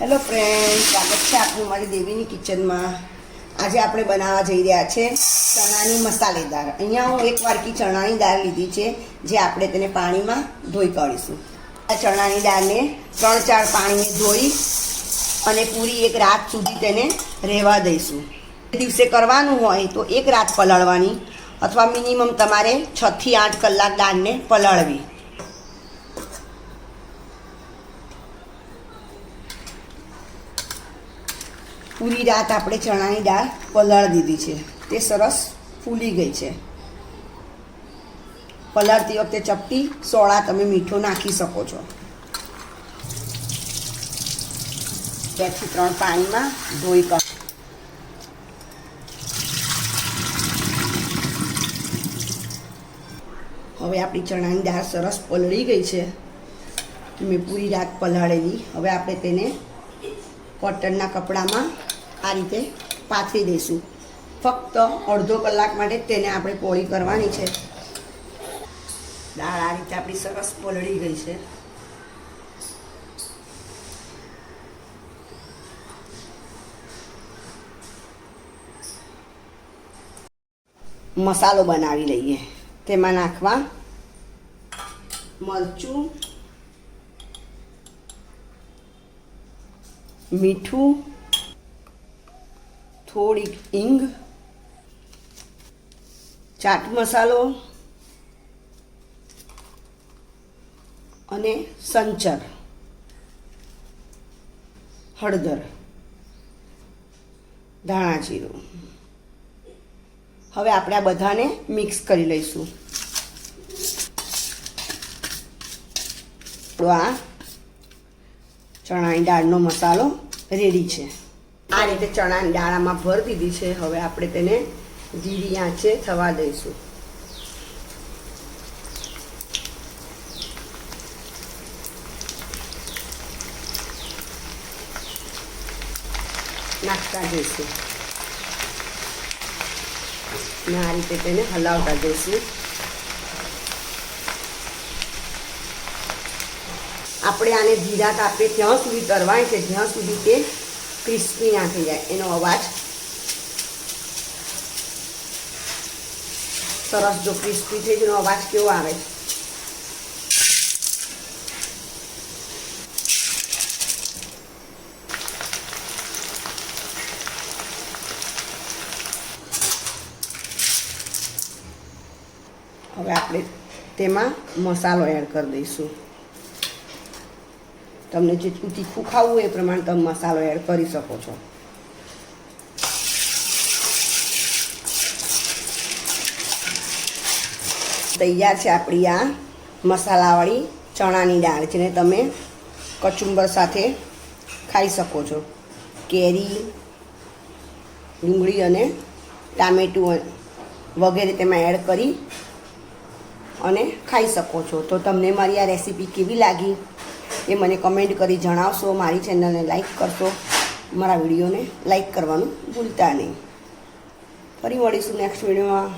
Hello friend, સ્વાગત છે આપનું મારી દેવીની કિચનમાં. આજે આપણે બનાવવા જઈ રહ્યા છે ચણાની મસાલેદાર. અહીંયા હું એક વાડકી ચણાની દાળ લીધી છે, જે આપણે તેને પાણીમાં ધોઈ કાઢીશું. આ ચણાની દાળને 3-4 પાણીને ધોઈ અને પૂરી એક રાત સુધી તેને રહેવા દઈશું. દિવસે કરવાનું હોય તો એક રાત પલાળવાની, અથવા મિનિમમ તમારે 6 થી 8 કલાક દાળને પલાળવી. પૂરી રાત આપણે ચણાની દાળ પલાળી દીધી છે. તે સરસ ફૂલી ગઈ છે. પલાળતી વખતે ચપટી સોડા તમે મીઠો નાખી શકો છો. 2 થી 3 પાણીમાં ધોઈ કાઢો. હવે આપણી ચણાની દાળ સરસ પલળી ગઈ છે. મેં પૂરી રાત પલાળેલી. હવે આપણે તેને કોટનના કપડામાં આ રીતે પાથરી દઈશું. ફક્ત અડધો કલાક માટે તેને આપણે પોળી કરવાની છે. દાળ આ રીતે આપણી સરસ પલળી ગઈ છે. મસાલો બનાવી લઈએ. તેમાં નાખવા મરચું, મીઠું, થોડીક હિંગ, ચાટ મસાલો અને સંચર, હળદર, ધાણા જીરું. હવે આપણે આ બધાને મિક્સ કરી લઈશું. આ ચણાની દાળનો મસાલો રેડી છે. આ રીતે ચણાની દાળ આમાં ભરી દીધી છે. હવે આપણે તેને ધીરી આંચે થવા દઈશું. નાખતા જઈશું ને આ રીતે તેને હલાવતા જઈશું. આપણે આને ધીરા તાપે ત્યાં સુધી કરવાની છે જ્યાં સુધી તે ક્રિસ્પી ના થઈ જાય. એનો અવાજ સરસ જો ક્રિસ્પી થઈ જાય, એનો અવાજ કેવો આવે. હવે આપણે તેમાં મસાલો એડ કરી દઈશું. તમને જેટલું તીખું ખાવું હોય એ પ્રમાણે તમે મસાલો એડ કરી શકો છો. તૈયાર છે આપણી આ મસાલાવાળી ચણાની દાળ, જેને તમે કચુંબર સાથે ખાઈ શકો છો. કેરી, ડુંગળી અને ટામેટું વગેરે તેમાં એડ કરી અને ખાઈ શકો છો. તો તમને મારી આ રેસીપી કેવી લાગી એ મને કમેન્ટ કરી જણાવશો. મારી ચેનલને લાઈક કરશો. મારા વિડીયોને લાઈક કરવાનું ભૂલતા નહીં. ફરી મળીશું નેક્સ્ટ વિડીયોમાં.